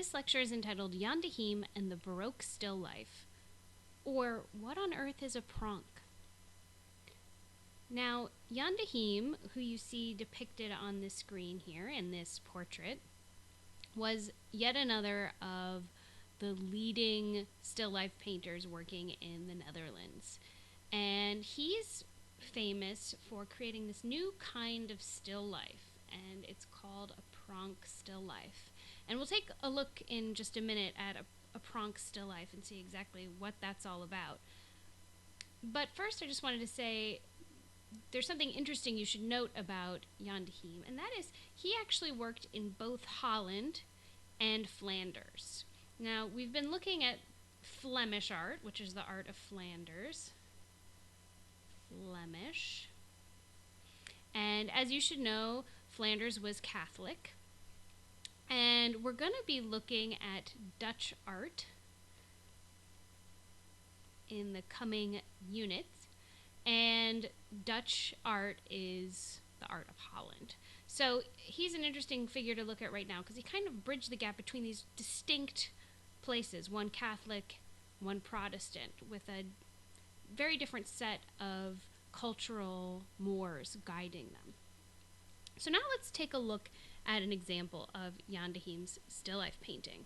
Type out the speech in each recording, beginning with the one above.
This lecture is entitled Jan de Heem and the Baroque Still Life, or What on Earth is a Pronk? Now, Jan de Heem, who you see depicted on the screen here in this portrait, was yet another of the leading still life painters working in the Netherlands. And he's famous for creating this new kind of still life, and it's called a Pronk still life. And we'll take a look in just a minute at a Pronk still life and see exactly what that's all about. But first, I just wanted to say there's something interesting you should note about Jan de Heem, and that is he actually worked in both Holland and Flanders. Now, we've been looking at Flemish art, which is the art of Flanders. Flemish. And as you should know, Flanders was Catholic. And we're going to be looking at Dutch art in the coming units. And Dutch art is the art of Holland. So he's an interesting figure to look at right now because he kind of bridged the gap between these distinct places, one Catholic, one Protestant, with a very different set of cultural mores guiding them. So now let's take a look at an example of Jan de Heem's still life painting.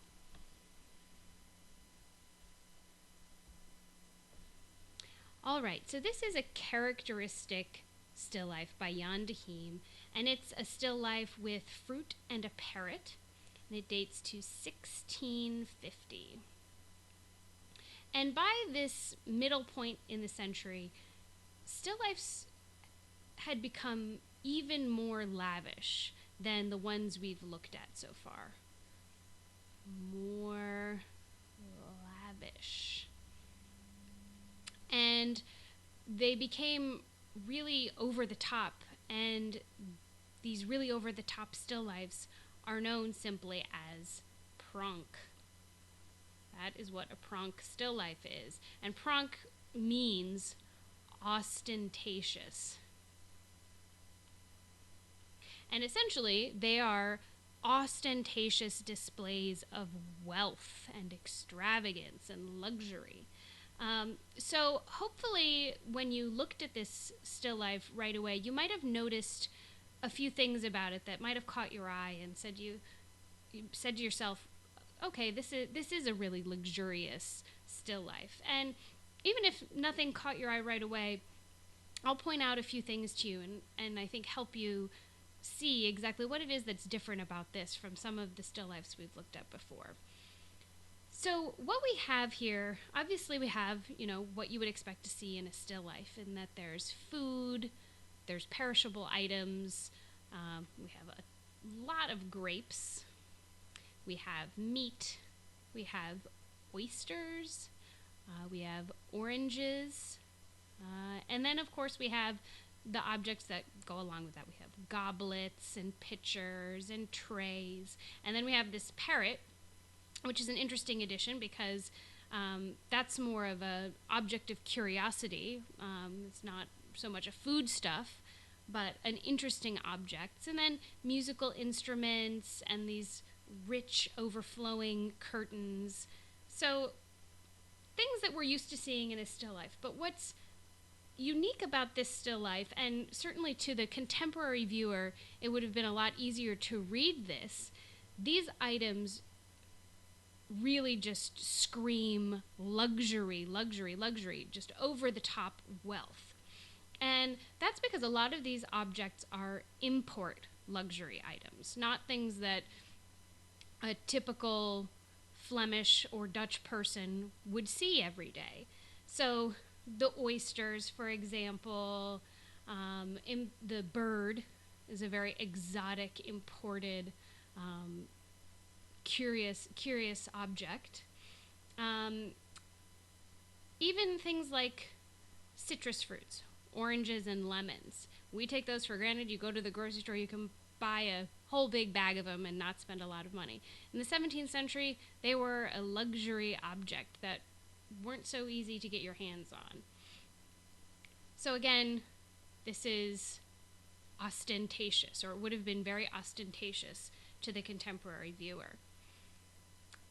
All right, so this is a characteristic still life by Jan de Heem, and it's a still life with fruit and a parrot, and it dates to 1650. And by this middle point in the century, still lifes had become even more lavish than the ones we've looked at so far. More lavish. And they became really over the top, and these really over the top still lifes are known simply as Pronk. That is what a Pronk still life is. And Pronk means ostentatious. And essentially, they are ostentatious displays of wealth and extravagance and luxury. So hopefully when you looked at this still life right away, you might have noticed a few things about it that might have caught your eye and you said to yourself, okay, this is a really luxurious still life. And even if nothing caught your eye right away, I'll point out a few things to you and I think help you see exactly what it is that's different about this from some of the still lifes we've looked at before. So what we have here, obviously we have, what you would expect to see in a still life, in that there's food, there's perishable items, we have a lot of grapes, we have meat, we have oysters, we have oranges, and then of course we have the objects that go along with that. We have goblets and pitchers and trays, and then we have this parrot, which is an interesting addition because that's more of an object of curiosity. It's not so much a foodstuff, but an interesting object. And then musical instruments and these rich, overflowing curtains. So things that we're used to seeing in a still life. But what's unique about this still life, and certainly to the contemporary viewer, it would have been a lot easier to read this. These items really just scream luxury, luxury, luxury, just over the top wealth. And that's because a lot of these objects are import luxury items, not things that a typical Flemish or Dutch person would see every day. So the oysters, for example, the bird is a very exotic, imported, curious object. Even things like citrus fruits, oranges and lemons. We take those for granted. You go to the grocery store, you can buy a whole big bag of them and not spend a lot of money. In the 17th century, they were a luxury object that weren't so easy to get your hands on. So again, this is ostentatious, or it would have been very ostentatious to the contemporary viewer.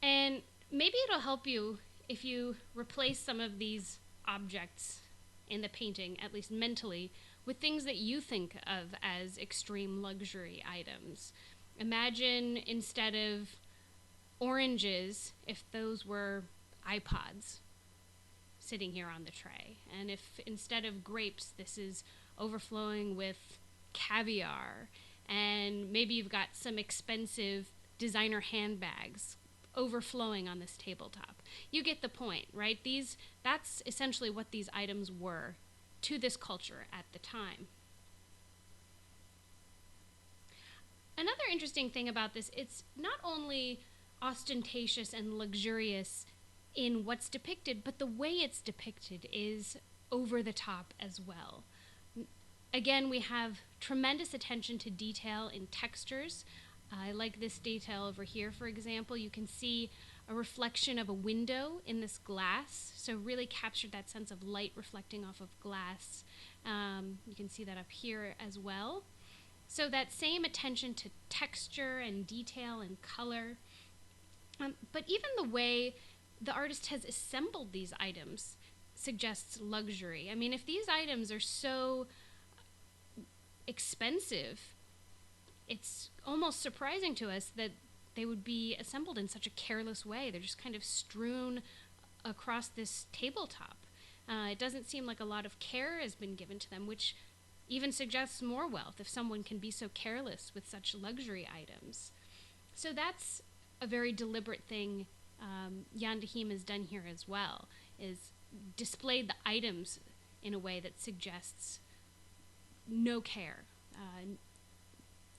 And maybe it'll help you if you replace some of these objects in the painting, at least mentally, with things that you think of as extreme luxury items. Imagine instead of oranges, if those were iPods sitting here on the tray. And if instead of grapes, this is overflowing with caviar. And maybe you've got some expensive designer handbags overflowing on this tabletop. You get the point, right? That's essentially what these items were to this culture at the time. Another interesting thing about this, it's not only ostentatious and luxurious in what's depicted, but the way it's depicted is over the top as well. Again, we have tremendous attention to detail in textures. I like this detail over here, for example. You can see a reflection of a window in this glass, so really captured that sense of light reflecting off of glass. You can see that up here as well. So that same attention to texture and detail and color. But even the way the artist has assembled these items suggests luxury. I mean, if these items are so expensive, it's almost surprising to us that they would be assembled in such a careless way. They're just kind of strewn across this tabletop. It doesn't seem like a lot of care has been given to them, which even suggests more wealth if someone can be so careless with such luxury items. So that's a very deliberate thing Jan de Heem has done here as well, is displayed the items in a way that suggests no care,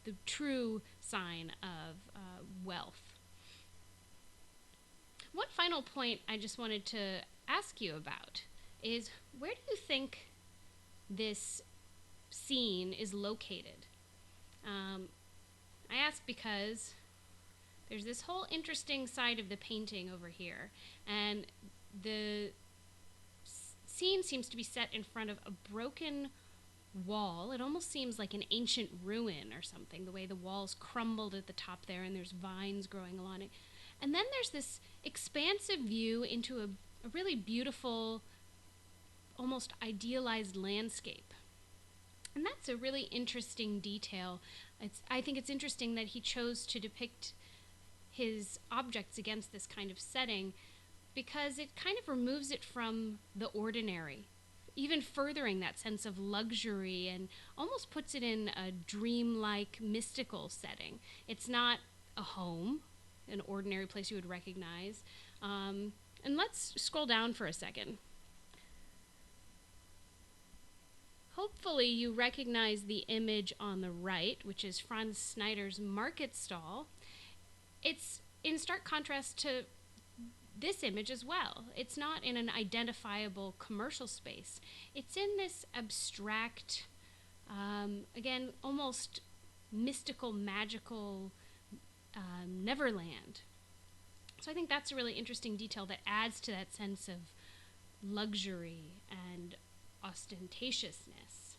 the true sign of wealth. One final point I just wanted to ask you about is, where do you think this scene is located? I ask because there's this whole interesting side of the painting over here, and the scene seems to be set in front of a broken wall. It almost seems like an ancient ruin or something, the way the walls crumbled at the top there and there's vines growing along it. And then there's this expansive view into a really beautiful, almost idealized landscape. And that's a really interesting detail. I think it's interesting that he chose to depict his objects against this kind of setting, because it kind of removes it from the ordinary, even furthering that sense of luxury, and almost puts it in a dreamlike, mystical setting. It's not a home, an ordinary place you would recognize. And let's scroll down for a second. Hopefully you recognize the image on the right, which is Franz Snyder's market stall. It's in stark contrast to this image as well. It's not in an identifiable commercial space. It's in this abstract, again, almost mystical, magical Neverland. So I think that's a really interesting detail that adds to that sense of luxury and ostentatiousness.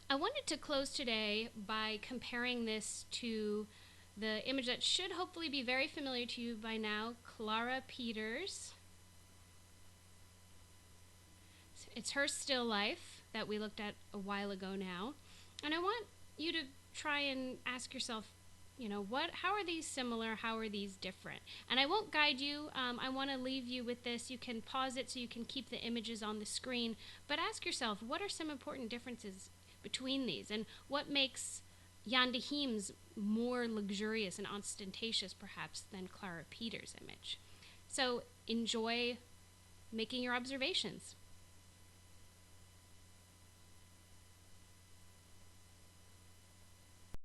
I wanted to close today by comparing this to the image that should hopefully be very familiar to you by now, Clara Peters. It's her still life that we looked at a while ago now. And I want you to try and ask yourself, how are these similar? How are these different? And I won't guide you. I want to leave you with this. You can pause it so you can keep the images on the screen. But ask yourself, what are some important differences between these? And what makes Jan de Heem's more luxurious and ostentatious, perhaps, than Clara Peters' image? So enjoy making your observations.